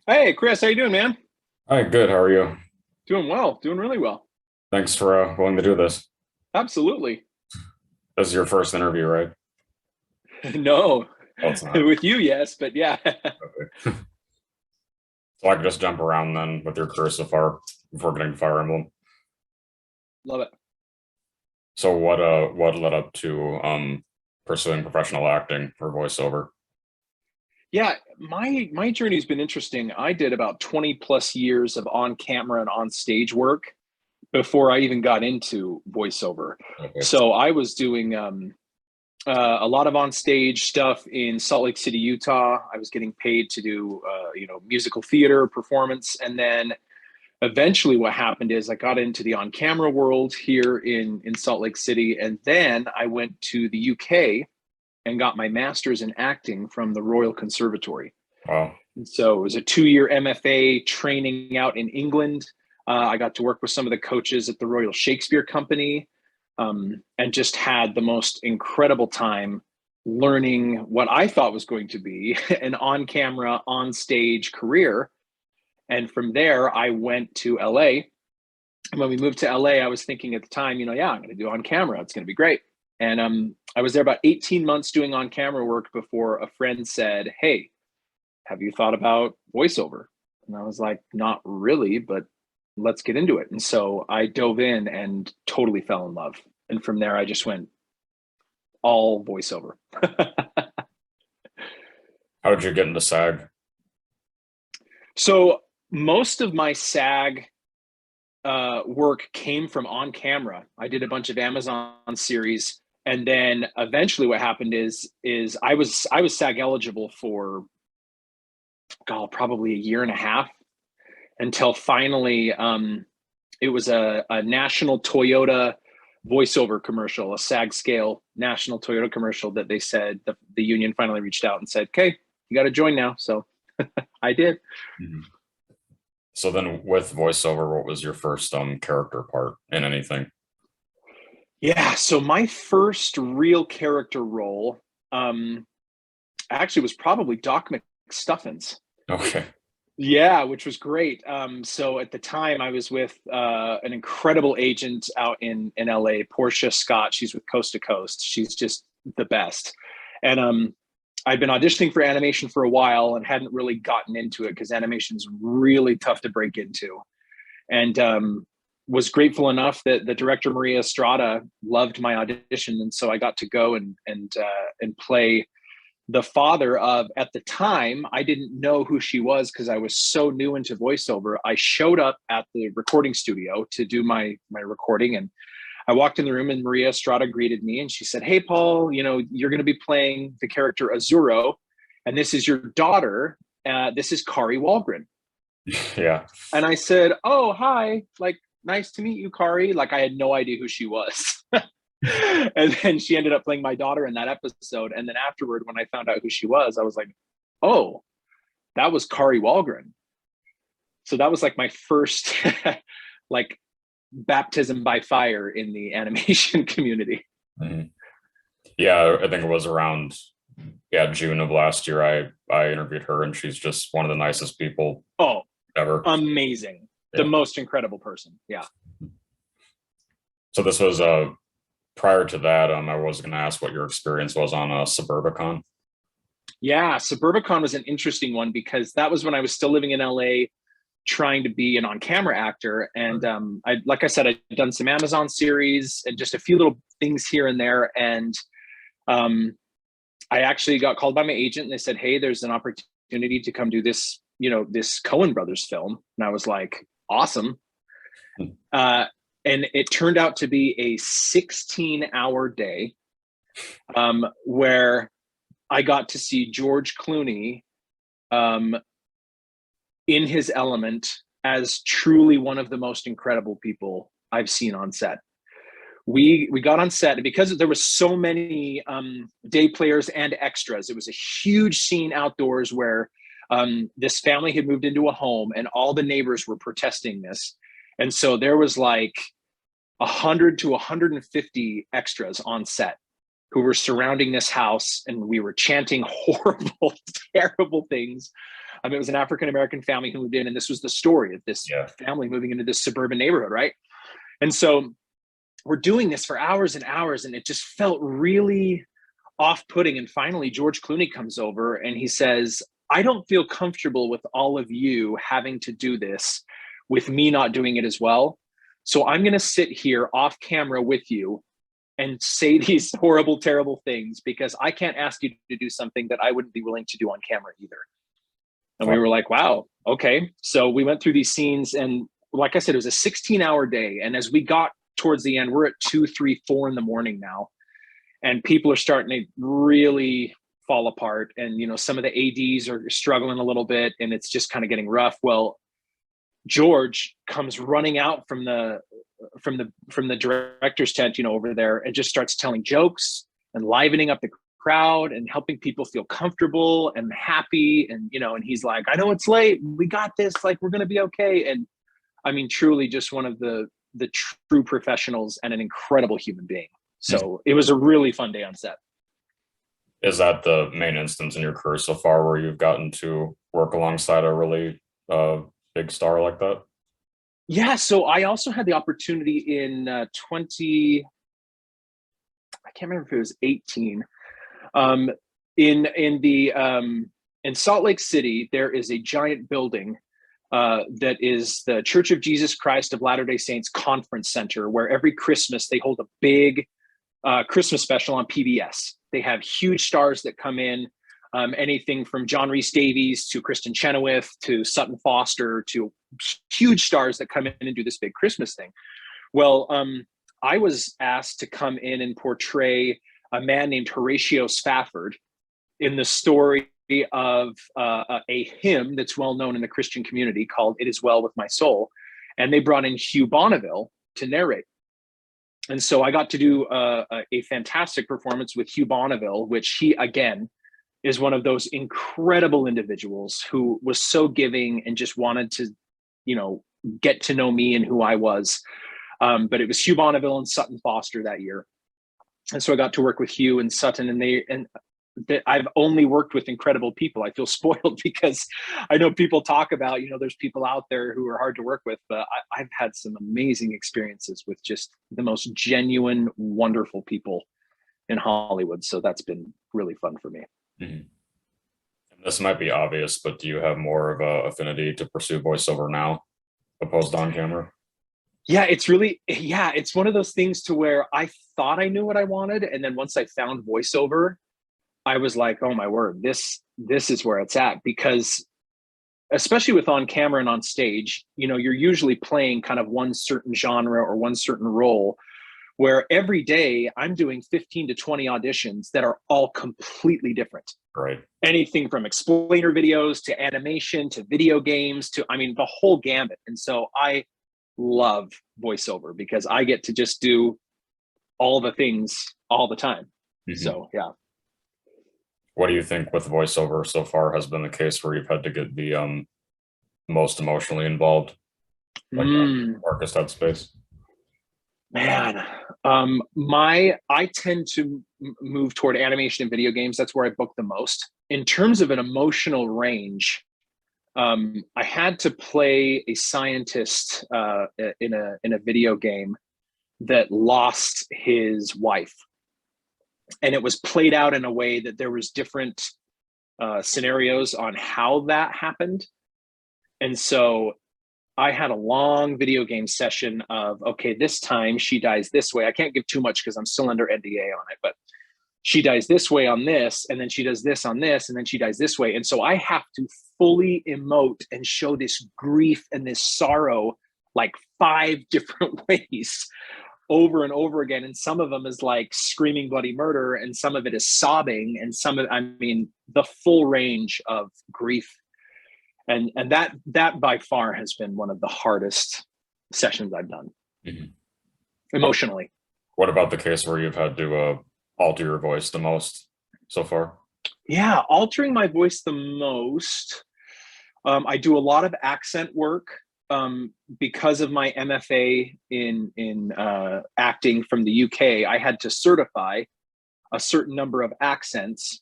Hey, Chris, how you doing, man? Hi, good. How are you? Doing well, doing really well. Thanks for willing to do this. Absolutely. This is your first interview, right? No, Oh, it's not. with you, yes, but yeah. Okay. So I can just jump around then with your career so far before getting to Fire Emblem. Love it. So what led up to pursuing professional acting for voiceover? Yeah, my journey's been interesting. I did about 20 plus years of on camera and on stage work before I even got into voiceover. Okay. So I was doing a lot of on stage stuff in Salt Lake City, Utah. I was getting paid to do musical theater performance, and then eventually what happened is I got into the on camera world here in Salt Lake City, and then I went to the UK and got my master's in acting from the Royal Conservatory. Wow. And so it was a 2 year MFA training out in England. I got to work with some of the coaches at the Royal Shakespeare Company, and just had the most incredible time learning what I thought was going to be an on camera, on stage career. And from there, I went to LA. And when we moved to LA, I was thinking at the time, yeah, I'm going to do on camera. It's going to be great. And I was there about 18 months doing on camera work before a friend said, "Hey, have you thought about voiceover?" And I was like, "Not really, but let's get into it." And so I dove in and totally fell in love. And from there, I just went all voiceover. How did you get into SAG? So most of my SAG work came from on camera. I did a bunch of Amazon series, and then eventually, what happened is I was SAG eligible for God probably a year and a half until finally it was a national Toyota voiceover commercial, a SAG scale national Toyota commercial that they said the union finally reached out and said, "Okay, you got to join now." So I did. Mhm. So then with voiceover, what was your first character part in anything? Yeah. So my first real character role um, actually was probably Doc McStuffins. Okay. Yeah, which was great. So at the time, I was with an incredible agent out in LA, Portia Scott. She's with Coast to Coast. She's just the best. And I'd been auditioning for animation for a while and hadn't really gotten into it because animation is really tough to break into. And was grateful enough that the director Maria Estrada loved my audition, and so I got to go and play the father of, at the time I didn't know who she was because I was so new into voiceover. I showed up at the recording studio to do my recording, and I walked in the room and Maria Estrada greeted me and she said, "Hey Paul, you're going to be playing the character Azuro, and this is your daughter. This is Kari Wahlgren." Yeah. And I said, "Oh, hi, like, nice to meet you, Kari." Like, I had no idea who she was. And then she ended up playing my daughter in that episode. And then afterward, when I found out who she was, I was like, "Oh, that was Kari Wahlgren." So that was like my first like baptism by fire in the animation community. Mhm. Yeah, I think it was around June of last year. I interviewed her and she's just one of the nicest people Oh, ever. amazing. The Yeah. most incredible person. Yeah. So this was prior to that, I was going to ask what your experience was on Suburbicon. Yeah. Suburbicon was an interesting one because that was when I was still living in LA trying to be an on-camera actor. And I, like I said, I'd done some Amazon series and just a few little things here and there. And um, I actually got called by my agent and they said, "Hey, there's an opportunity to come do this, this Coen Brothers film." And I was like, "Awesome." Uh, and it turned out to be a 16-hour day, where I got to see George Clooney um, in his element as truly one of the most incredible people I've seen on set. We got on set, and because there was so many day players and extras, it was a huge scene outdoors where this family had moved into a home and all the neighbors were protesting this. And so there was like 100 to 150 extras on set. who were surrounding this house, and we were chanting horrible, terrible things. It was an African-American family who moved in, and this was the story of this family moving into this suburban neighborhood, right? And so we're doing this for hours and hours, and it just felt really off-putting. And finally, George Clooney comes over and he says, I don't feel comfortable with all of you having to do this with me not doing it as well. So I'm going to sit here off camera with you and say these horrible, terrible things, because I can't ask you to do something that I wouldn't be willing to do on camera either. And we were like, wow, okay. So we went through these scenes, and like I said, it was a 16-hour day. And as we got towards the end, we're at 2, 3, 4 in the morning now, and people are starting to really fall apart. And, you know, some of the ADs are struggling a little bit, and it's just kind of getting rough. Well, George comes running out from the director's tent, you know, over there, and just starts telling jokes and livening up the crowd and helping people feel comfortable and happy. And, you know, and he's like, I know it's late, we got this, like, we're going to be okay. And I mean, truly just one of the true professionals and an incredible human being. So it was a really fun day on set. Is that the main instance in your career so far where you've gotten to work alongside a really big star like that? Yeah. So I also had the opportunity in I can't remember if it was 18. In Salt Lake City, there is a giant building that is the Church of Jesus Christ of Latter-day Saints Conference Center, where every Christmas they hold a big Christmas special on PBS. They have huge stars that come in, anything from John Rhys Davies to Kristen Chenoweth to Sutton Foster, to huge stars that come in and do this big Christmas thing. Well, I was asked to come in and portray a man named Horatio Spafford in the story of a hymn that's well known in the Christian community called It Is Well With My Soul. And they brought in Hugh Bonneville to narrate. And so I got to do a fantastic performance with Hugh Bonneville, which he, again, is one of those incredible individuals who was so giving and just wanted to, you know, get to know me and who I was. But it was Hugh Bonneville and Sutton Foster that year. And so I got to work with Hugh and Sutton, and I've only worked with incredible people. I feel spoiled because I know people talk about, you know, there's people out there who are hard to work with, but I've had some amazing experiences with just the most genuine, wonderful people in Hollywood. So that's been really fun for me. Mm-hmm. This might be obvious, but do you have more of a affinity to pursue voiceover now opposed to on camera? Yeah, it's one of those things to where I thought I knew what I wanted. And then once I found voiceover, I was like, oh my word, this is where it's at. Because especially with on camera and on stage, you know, you're usually playing kind of one certain genre or one certain role, where every day I'm doing 15 to 20 auditions that are all completely different. Right. Anything from explainer videos to animation to video games to, I mean, the whole gamut. And so I love voiceover because I get to just do all the things all the time. Mm-hmm. So, yeah. What do you think with voiceover so far has been the case where you've had to get the most emotionally involved, like darkest headspace? Man, I tend to move toward animation and video games. That's where I book the most. In terms of an emotional range, I had to play a scientist in a video game that lost his wife. And it was played out in a way that there was different scenarios on how that happened. And so I had a long video game session of, okay, this time she dies this way. I can't give too much because I'm still under NDA on it, but she dies this way on this, and then she does this on this, and then she dies this way. And so I have to fully emote and show this grief and this sorrow like 5 different ways over and over again. And some of them is like screaming bloody murder, and some of it is sobbing, and the full range of grief. And that by far has been one of the hardest sessions I've done, emotionally. What about the case where you've had to alter your voice the most so far? Yeah, altering my voice the most. I do a lot of accent work. Because of my MFA in acting from the UK, I had to certify a certain number of accents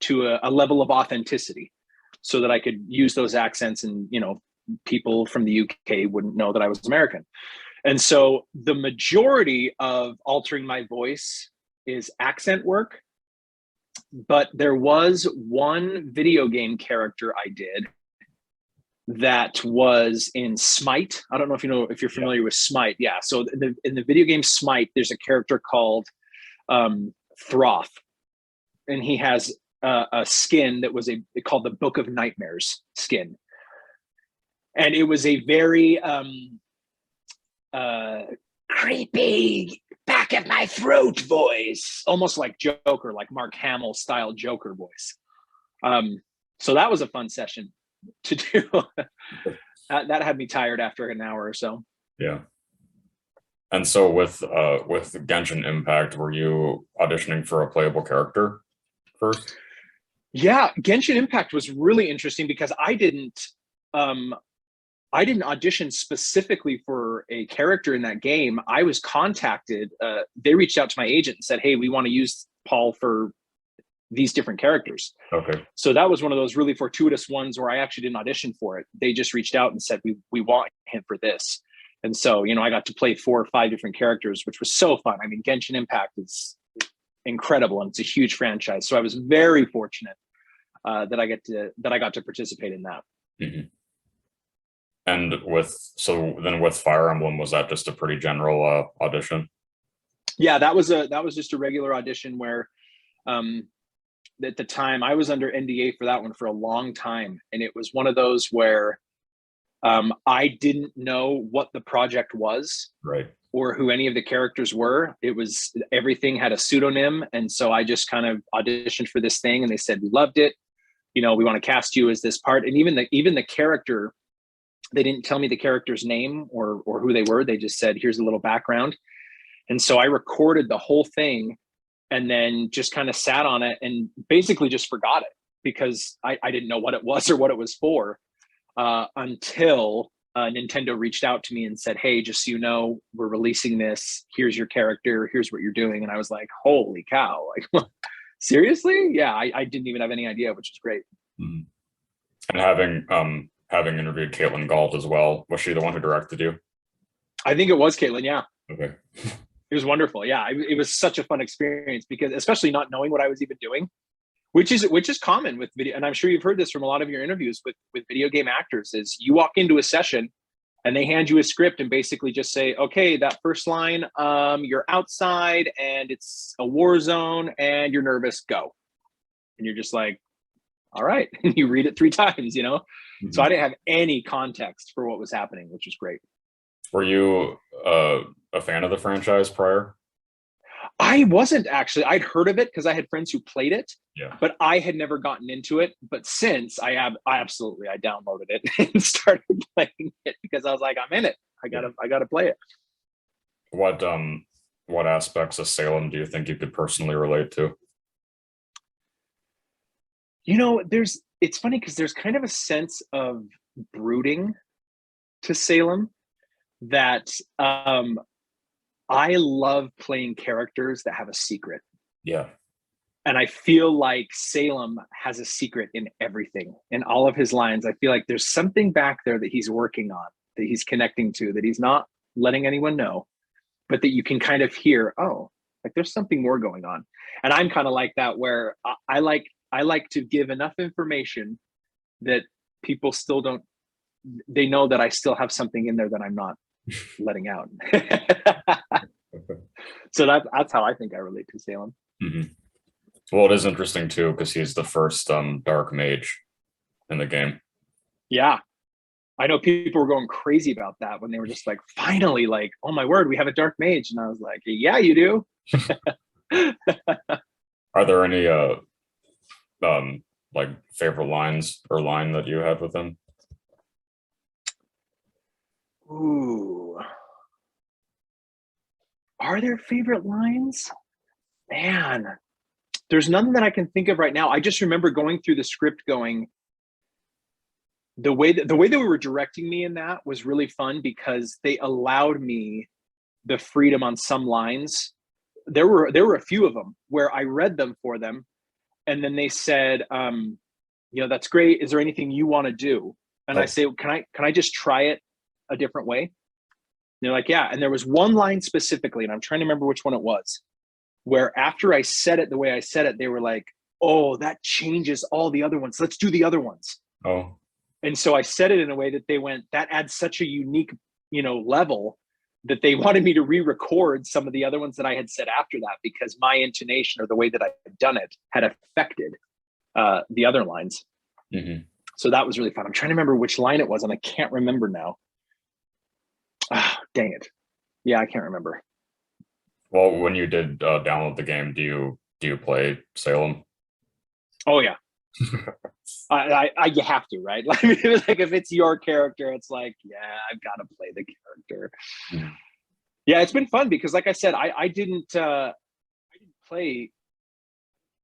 to a level of authenticity so that I could use those accents, and, you know, people from the UK wouldn't know that I was American. And so the majority of altering my voice is accent work. But there was one video game character I did that was in Smite. I don't know if you know, if you're familiar with Smite. Yeah. So in the video game Smite, there's a character called Throth, and he has a skin that was called the Book of Nightmares skin, and it was a very creepy, back at my throat voice, almost like Joker, like Mark Hamill style Joker voice. So that was a fun session to do. That had me tired after an hour or so. Yeah. And so with Genshin Impact, were you auditioning for a playable character first? Yeah, Genshin Impact was really interesting because I didn't audition specifically for a character in that game. I was contacted. They reached out to my agent and said, "Hey, we want to use Paul for these different characters." Okay. So that was one of those really fortuitous ones where I actually didn't audition for it. They just reached out and said, we want him for this. And so, you know, I got to play 4 or 5 different characters, which was so fun. I mean, Genshin Impact is incredible, and it's a huge franchise. So I was very fortunate that I got to participate in that. Mm-hmm. And with Fire Emblem, was that just a pretty general audition? Yeah, that was just a regular audition where at the time I was under NDA for that one for a long time. And it was one of those where I didn't know what the project was, right, or who any of the characters were. It was, everything had a pseudonym. And so I just kind of auditioned for this thing, and they said, "We loved it. You know, we want to cast you as this part." And even the character, they didn't tell me the character's name or who they were. They just said, "Here's a little background." And so I recorded the whole thing and then just kind of sat on it and basically just forgot it because I didn't know what it was or what it was for until Nintendo reached out to me and said, "Hey, just so you know, we're releasing this. Here's your character. Here's what you're doing." And I was like, holy cow. Like, seriously? Yeah, I didn't even have any idea, which is great. Mm-hmm. And having interviewed Caitlin Galt as well, was she the one who directed you? I think it was Caitlin, yeah. Okay. It was wonderful. Yeah, it was such a fun experience because, especially not knowing what I was even doing, which is common with video. And I'm sure you've heard this from a lot of your interviews with video game actors, is you walk into a session and they hand you a script and basically just say, "Okay, that first line, you're outside and it's a war zone and you're nervous, go." And you're just like, all right. And you read it 3 times, you know? Mm-hmm. So I didn't have any context for what was happening, which was great. Were you a fan of the franchise prior? I wasn't actually. I'd heard of it because I had friends who played it, yeah, but I had never gotten into it. But since I downloaded it and started playing it because I was like, I'm in it. I gotta play it. What aspects of Salem do you think you could personally relate to? You know, it's funny because there's kind of a sense of brooding to Salem that I love playing characters that have a secret. Yeah. And I feel like Salem has a secret in everything, in all of his lines. I feel like there's something back there that he's working on, that he's connecting to, that he's not letting anyone know, but that you can kind of hear, oh, like there's something more going on. And I'm kind of like that, where I like to give enough information that people still don't, they know that I still have something in there that I'm not letting out. So that's how I think I relate to Salem. Mm-hmm. Well, it is interesting too, because he's the first dark mage in the game. Yeah. I know people were going crazy about that when they were just like, finally, like, oh my word, we have a dark mage. And I was like, yeah, you do. Are there any like favorite lines or line that you had with him? Ooh. Are there favorite lines? Man, there's none that I can think of right now. I just remember going through the script going, the way that they were directing me in that was really fun because they allowed me the freedom on some lines there were a few of them where I read them for them, and then they said, that's great. Is there anything you want to do? And I say, can I just try it a different way? And they're like, yeah. And there was one line specifically, and I'm trying to remember which one it was, where after I said it the way I said it, they were like, oh, that changes all the other ones. Let's do the other ones. Oh. And so I said it in a way that they went, that adds such a unique, level, that they wanted me to re-record some of the other ones that I had said after that, because my intonation or the way that I had done it had affected the other lines. Mm-hmm. So that was really fun. I'm trying to remember which line it was, and I can't remember now. Ah, dang it. Yeah, I can't remember. Well, when you did download the game, do you play Salem? Oh yeah. You have to, right? Like if it's your character, it's like, yeah, I've got to play the character. Mm-hmm. Yeah, it's been fun because, like I said, I didn't play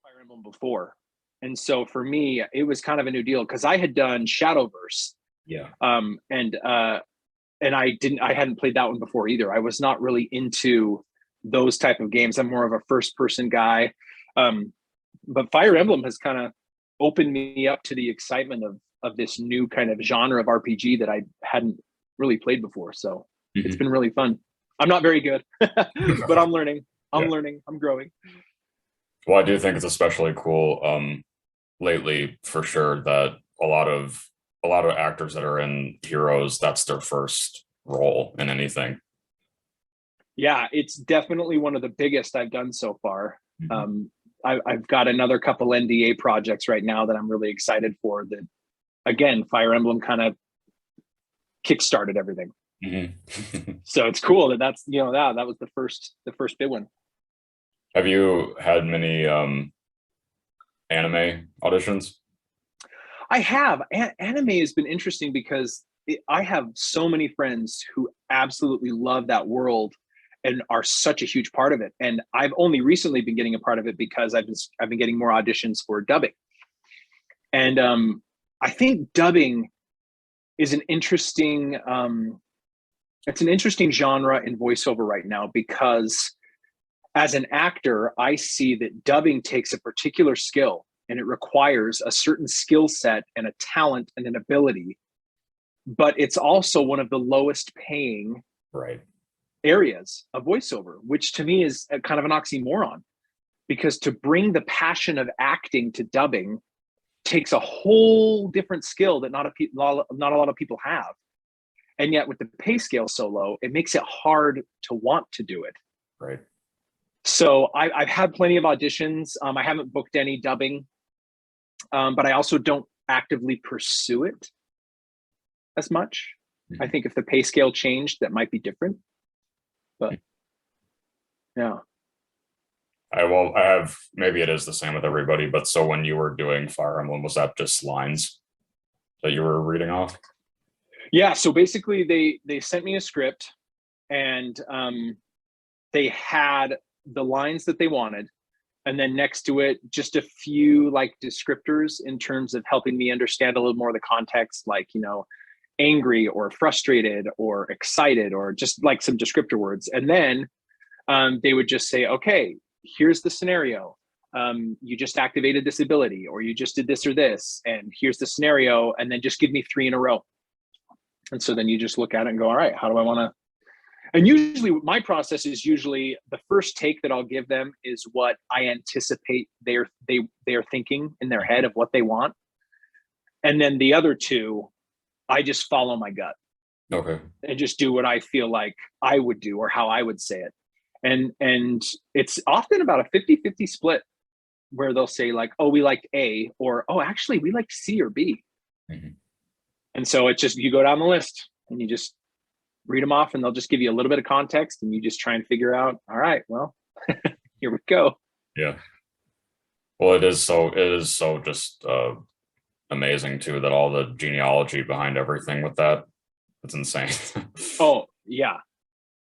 Fire Emblem before, and so for me, it was kind of a new deal because I had done Shadowverse. Yeah. And I hadn't played that one before either. I was not really into those type of games. I'm more of a first person guy. But Fire Emblem has kind of opened me up to the excitement of this new kind of genre of RPG that I hadn't really played before. So It's been really fun. I'm not very good, but I'm learning. I'm growing. Well, I do think it's especially cool lately, for sure, that a lot of actors that are in Heroes, that's their first role in anything. Yeah, it's definitely one of the biggest I've done so far. I've got another couple NDA projects right now that I'm really excited for. That, again, Fire Emblem kind of kickstarted everything. So it's cool that that was the first big one. Have you had many anime auditions? I have. Anime has been interesting because I have so many friends who absolutely love that world and are such a huge part of it. And I've only recently been getting a part of it because I've been getting more auditions for dubbing. And I think dubbing is an interesting genre in voiceover right now, because as an actor, I see that dubbing takes a particular skill, and it requires a certain skill set and a talent and an ability, but it's also one of the lowest paying areas of voiceover, which to me is a kind of an oxymoron, because to bring the passion of acting to dubbing takes a whole different skill that not a lot of people have. And yet with the pay scale so low, it makes it hard to want to do it. Right. So I've had plenty of auditions. I haven't booked any dubbing, but I also don't actively pursue it as much. I think if the pay scale changed, that might be different. But yeah. I have, maybe it is the same with everybody, but so when you were doing Fire Emblem, was that just lines that you were reading off? Yeah, so basically they sent me a script, and they had the lines that they wanted, and then next to it just a few like descriptors in terms of helping me understand a little more of the context, like angry or frustrated or excited, or just like some descriptor words. And then they would just say, okay, here's the scenario. You just activated this ability, or you just did this or this, and here's the scenario, and then just give me 3 in a row. And so then you just look at it and go, all right, how do I want to? And usually my process is usually the first take that I'll give them is what I anticipate they're thinking in their head of what they want. And then the other 2, I just follow my gut. Okay. And just do what I feel like I would do, or how I would say it. And it's often about a 50-50 split, where they'll say like, oh, we liked A, or, oh, actually we liked C or B. And so it's just, you go down the list and you just read them off, and they'll just give you a little bit of context, and you just try and figure out, all right, well, here we go. Yeah. Well, it is so just amazing too, that all the genealogy behind everything with that, it's insane. Oh yeah.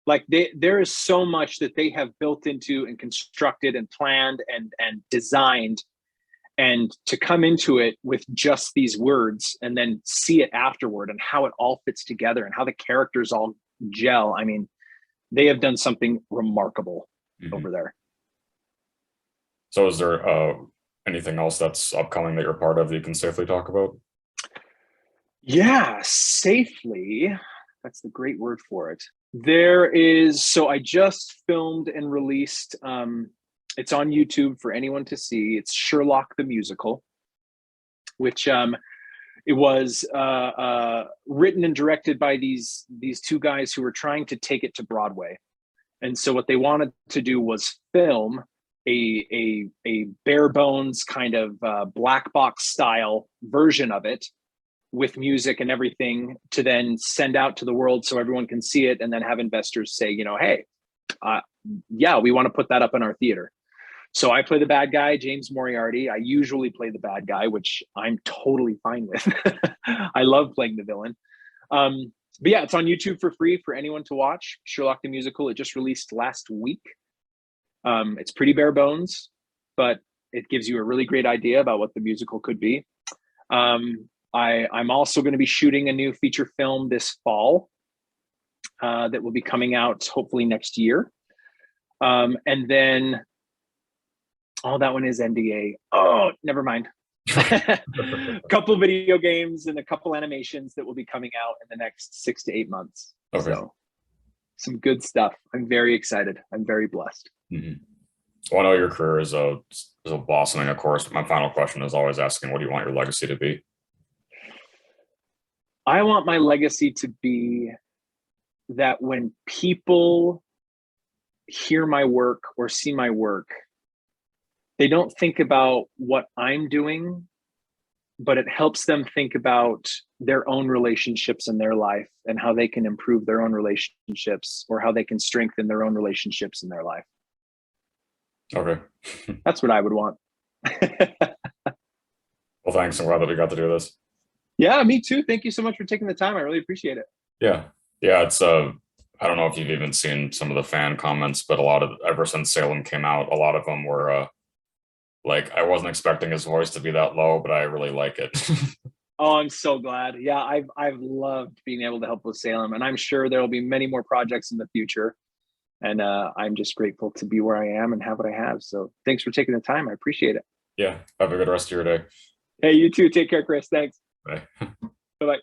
Like there is so much that they have built into and constructed and planned and designed, and to come into it with just these words and then see it afterward, and how it all fits together and how the characters all gel. I mean, they have done something remarkable over there. So is there anything else that's upcoming that you're part of that you can safely talk about? Yeah, safely. That's the great word for it. There is, so I just filmed and released, it's on YouTube for anyone to see. It's Sherlock the Musical, which it was written and directed by these two guys who were trying to take it to Broadway. And so what they wanted to do was film a bare bones kind of black box style version of it with music and everything to then send out to the world so everyone can see it, and then have investors say, you know, hey, yeah, we want to put that up in our theater. So I play the bad guy, James Moriarty. I usually play the bad guy, which I'm totally fine with. I love playing the villain. But yeah, it's on YouTube for free for anyone to watch. Sherlock the Musical. It just released last week. It's pretty bare bones, but it gives you a really great idea about what the musical could be. I'm also going to be shooting a new feature film this fall that will be coming out hopefully next year. And then, oh, that one is NDA. Oh, never mind. A couple video games and a couple animations that will be coming out in the next 6 to 8 months. Okay. So some good stuff. I'm very excited. I'm very blessed. Mm-hmm. Well, I know your career is a blossoming, of course, but my final question is always asking, what do you want your legacy to be? I want my legacy to be that when people hear my work or see my work, they don't think about what I'm doing, but it helps them think about their own relationships in their life and how they can improve their own relationships, or how they can strengthen their own relationships in their life. Okay. That's what I would want. Well, thanks. I'm glad that we got to do this. Yeah, me too. Thank you so much for taking the time. I really appreciate it. Yeah. It's I don't know if you've even seen some of the fan comments, but ever since Salem came out, a lot of them were like, I wasn't expecting his voice to be that low, but I really like it. Oh, I'm so glad. Yeah, I've loved being able to help with Salem, and I'm sure there will be many more projects in the future. And I'm just grateful to be where I am and have what I have. So thanks for taking the time. I appreciate it. Yeah. Have a good rest of your day. Hey, you too. Take care, Chris. Thanks. Bye. Bye-bye.